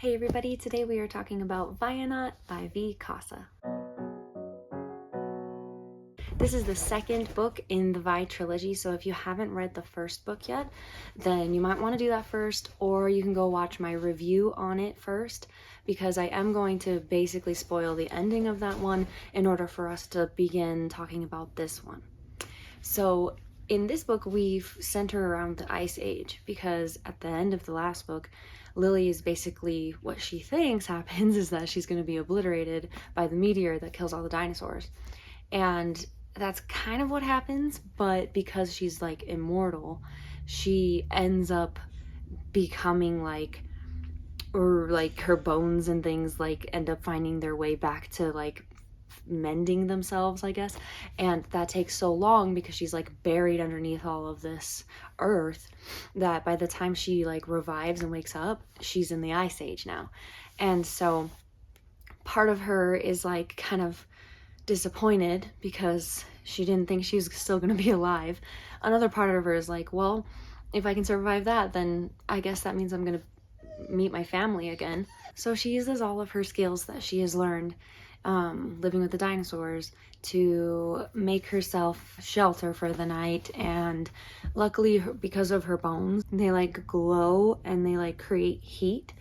Hey everybody, today we are talking about Vaianaut by V. Casa. This is the second book in the Vi trilogy, so if you haven't read the first book yet, then you might want to do that first, or you can go watch my review on it first, because I am going to basically spoil the ending of that one in order for us to begin talking about this one. So in this book, we've centered around the Ice Age, because at the end of the last book, Lily is basically, what she thinks happens is that she's going to be obliterated by the meteor that kills all the dinosaurs. And that's kind of what happens, but because she's like immortal, she ends up becoming like, or like her bones and things like end up finding their way back to like mending themselves, I guess. And that takes so long because she's like buried underneath all of this earth that by the time she like revives and wakes up, she's in the Ice Age now. And so part of her is like kind of disappointed because she didn't think she was still going to be alive. Another part of her is like, well, if I can survive that, then I guess that means I'm going to meet my family again. So she uses all of her skills that she has learned living with the dinosaurs to make herself shelter for the night. And luckily, because of her bones, they like glow and they like create heat,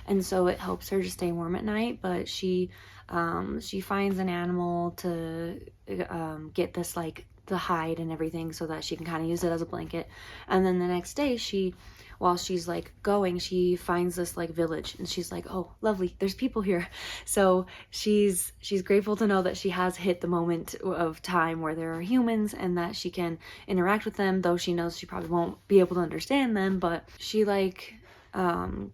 and so it helps her to stay warm at night. But she finds an animal to get this like the hide and everything so that she can kind of use it as a blanket. And then the next day, while she's like going, she finds this like village, and she's like, oh lovely, there's people here. So she's grateful to know that she has hit the moment of time where there are humans and that she can interact with them, though she knows she probably won't be able to understand them. But she like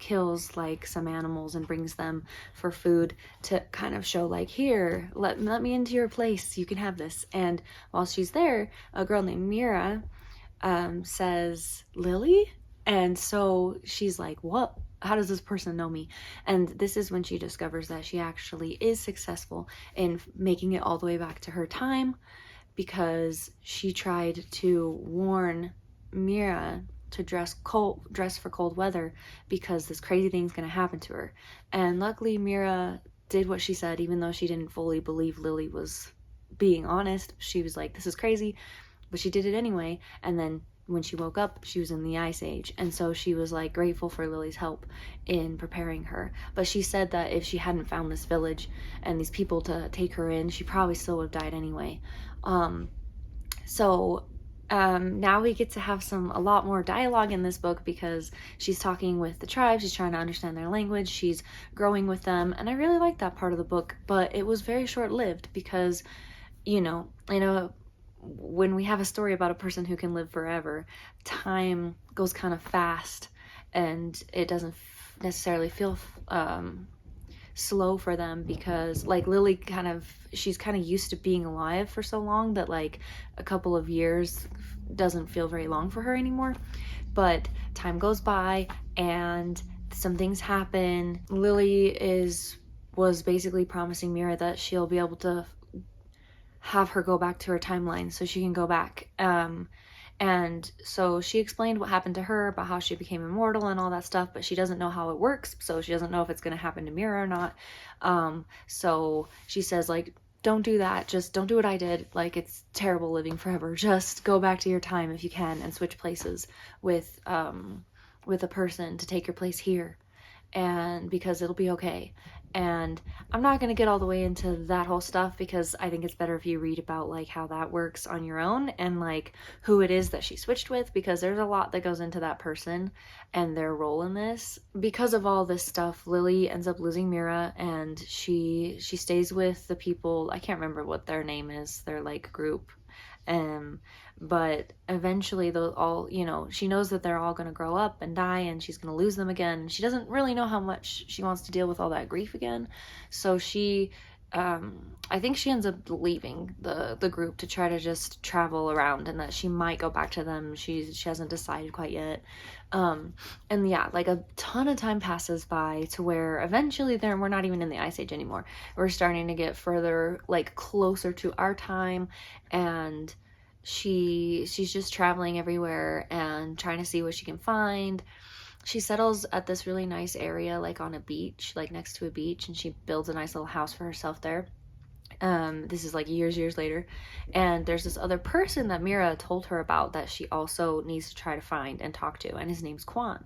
kills like some animals and brings them for food to kind of show like, here, let me into your place, you can have this. And while she's there, a girl named Mira says, Lily? And so she's like, what? How does this person know me? And this is when she discovers that she actually is successful in making it all the way back to her time, because she tried to warn Mira to dress for cold weather because this crazy thing's gonna happen to her. And luckily Mira did what she said, even though she didn't fully believe Lily was being honest. She was like, this is crazy, but she did it anyway. And then when she woke up, she was in the Ice Age, and so she was like grateful for Lily's help in preparing her. But she said that if she hadn't found this village and these people to take her in, she probably still would have died anyway. Now we get to have a lot more dialogue in this book, because she's talking with the tribe, she's trying to understand their language, she's growing with them, and I really like that part of the book. But it was very short-lived because, you know, when we have a story about a person who can live forever, time goes kind of fast, and it doesn't necessarily feel slow for them, because like Lily she's kind of used to being alive for so long that like a couple of years doesn't feel very long for her anymore. But time goes by and some things happen. Lily was basically promising Mira that she'll be able to have her go back to her timeline so she can go back. And so she explained what happened to her, about how she became immortal and all that stuff, but she doesn't know how it works, so she doesn't know if it's going to happen to Mira or not. So she says, like, don't do that. Just don't do what I did. Like, it's terrible living forever. Just go back to your time if you can and switch places with a person to take your place here, and because it'll be okay. And I'm not going to get all the way into that whole stuff, because I think it's better if you read about like how that works on your own, and like who it is that she switched with, because there's a lot that goes into that person and their role in this. Because of all this stuff, Lily ends up losing Mira, and she stays with the people. I can't remember what their name is, their like group. But eventually they'll all, she knows that they're all going to grow up and die, and she's going to lose them again. She doesn't really know how much she wants to deal with all that grief again. So I think she ends up leaving the group to try to just travel around, and that she might go back to them. She hasn't decided quite yet. And yeah, like a ton of time passes by to where eventually we're not even in the Ice Age anymore. We're starting to get further, like closer to our time, and she's just traveling everywhere and trying to see what she can find. she settles at this really nice area, like on a beach, like next to a beach, and she builds a nice little house for herself there. This is like years later, and there's this other person that Mira told her about that she also needs to try to find and talk to, and his name's Quan.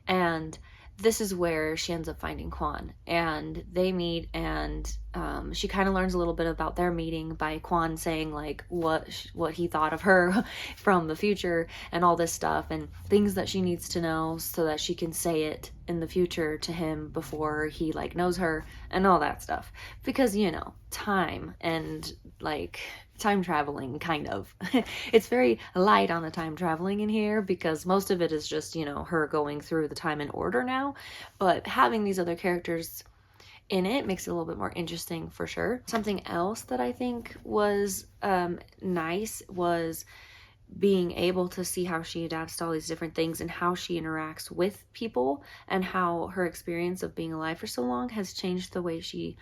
And this is where she ends up finding Quan, and they meet, and she kind of learns a little bit about their meeting by Quan saying like what he thought of her from the future and all this stuff and things that she needs to know so that she can say it in the future to him before he like knows her and all that stuff, because you know, time and like time traveling, kind of. It's very light on the time traveling in here because most of it is just, you know, her going through the time in order now, but having these other characters in it makes it a little bit more interesting for sure. Something else that I think was nice was being able to see how she adapts to all these different things and how she interacts with people, and how her experience of being alive for so long has changed the way she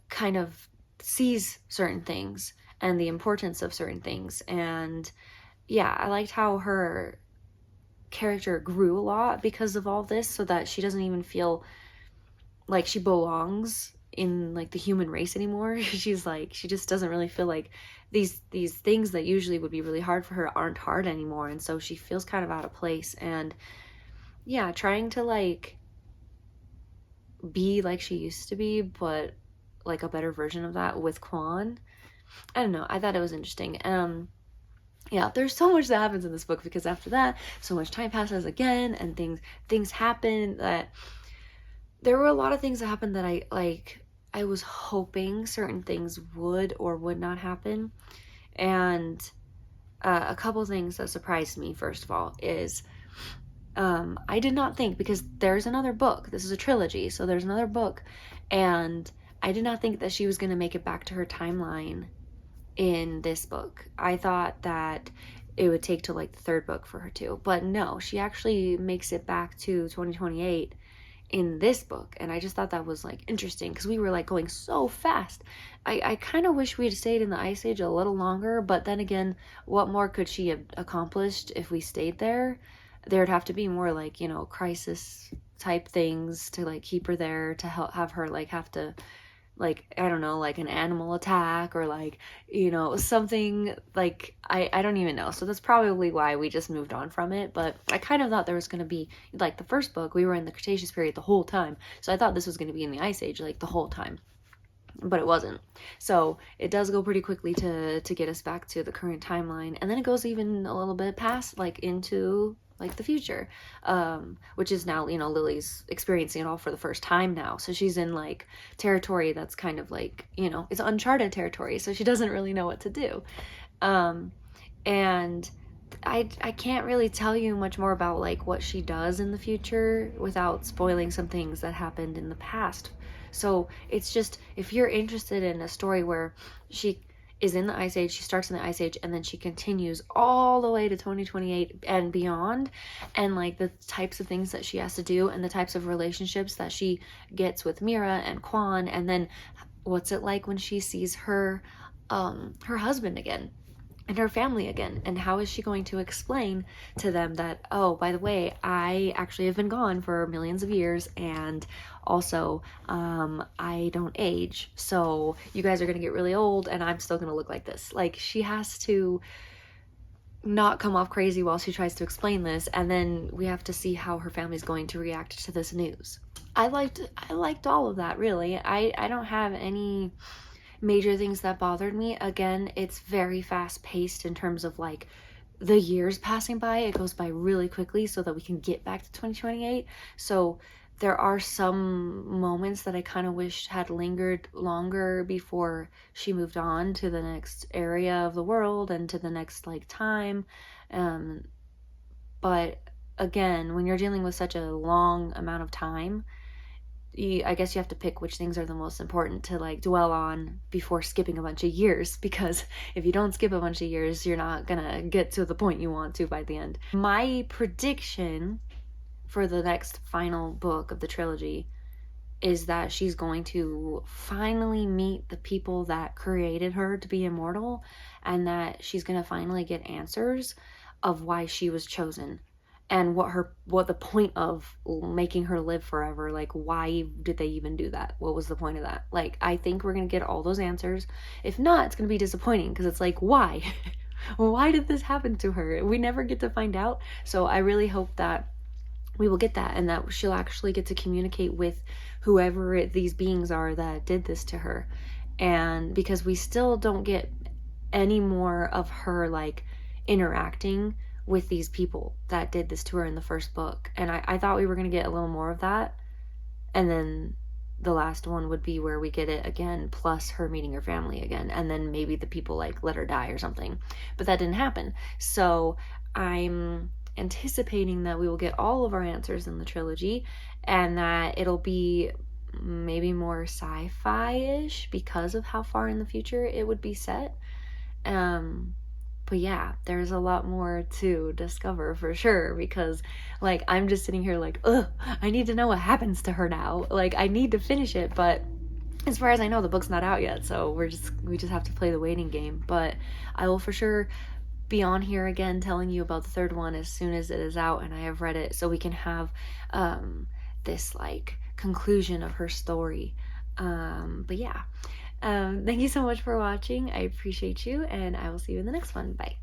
kind of sees certain things and the importance of certain things. And yeah, I liked how her character grew a lot because of all this, so that she doesn't even feel like she belongs in like the human race anymore. She's like, she just doesn't really feel like these things that usually would be really hard for her aren't hard anymore, and so she feels kind of out of place. And yeah, trying to like be like she used to be, but like a better version of that with Quan. I don't know, I thought it was interesting. Yeah, there's so much that happens in this book, because after that so much time passes again, and things happen that there were a lot of things that happened that I was hoping certain things would or would not happen. And a couple things that surprised me, first of all, is I did not think, because there's another book, this is a trilogy, so there's another book, and I did not think that she was going to make it back to her timeline in this book. I thought that it would take to like the third book for her to, but no, she actually makes it back to 2028 in this book. And I just thought that was like interesting, because we were like going so fast. I kind of wish we'd stayed in the Ice Age a little longer, but then again, what more could she have accomplished if we stayed there? There'd have to be more like, you know, crisis type things to like keep her there, to help have her like have to, like, I don't know, like an animal attack, or like, you know, something like, I don't even know. So that's probably why we just moved on from it. But I kind of thought there was going to be, like the first book, we were in the Cretaceous period the whole time. So I thought this was going to be in the Ice Age like the whole time. But it wasn't. So it does go pretty quickly to get us back to the current timeline. And then it goes even a little bit past, like into like the future, which is now, you know, Lily's experiencing it all for the first time now. So she's in like territory that's kind of like, you know, it's uncharted territory. So she doesn't really know what to do. And I can't really tell you much more about like what she does in the future without spoiling some things that happened in the past. So it's just, if you're interested in a story where she is in the Ice Age, she starts in the Ice Age, and then she continues all the way to 2028 and beyond, and like the types of things that she has to do and the types of relationships that she gets with Mira and Quan, and then what's it like when she sees her husband again and her family again, and how is she going to explain to them that, oh, by the way, I actually have been gone for millions of years, and also I don't age, so you guys are gonna get really old and I'm still gonna look like this. Like, she has to not come off crazy while she tries to explain this, and then we have to see how her family's going to react to this news. I liked all of that, really. I don't have any major things that bothered me. Again, it's very fast paced in terms of like the years passing by. It goes by really quickly so that we can get back to 2028. So there are some moments that I kind of wish had lingered longer before she moved on to the next area of the world and to the next like time. But again, when you're dealing with such a long amount of time, I guess you have to pick which things are the most important to like dwell on before skipping a bunch of years, because if you don't skip a bunch of years, you're not gonna get to the point you want to by the end. My prediction for the next final book of the trilogy is that she's going to finally meet the people that created her to be immortal, and that she's gonna finally get answers of why she was chosen. and what the point of making her live forever, like why did they even do that? What was the point of that? Like, I think we're gonna get all those answers. If not, it's gonna be disappointing, because it's like, why? Why did this happen to her? We never get to find out. So I really hope that we will get that, and that she'll actually get to communicate with whoever these beings are that did this to her. And because we still don't get any more of her like interacting with these people that did this to her in the first book, and I thought we were going to get a little more of that, and then the last one would be where we get it again, plus her meeting her family again, and then maybe the people like let her die or something. But that didn't happen. So I'm anticipating that we will get all of our answers in the trilogy, and that it'll be maybe more sci-fi-ish because of how far in the future it would be set. But yeah, there's a lot more to discover for sure, because like I'm just sitting here like, ugh, I need to know what happens to her now. Like, I need to finish it, but as far as I know, the book's not out yet, so we just have to play the waiting game. But I will for sure be on here again telling you about the third one as soon as it is out and I have read it, so we can have this like conclusion of her story. But yeah, thank you so much for watching. I appreciate you, and I will see you in the next one. Bye.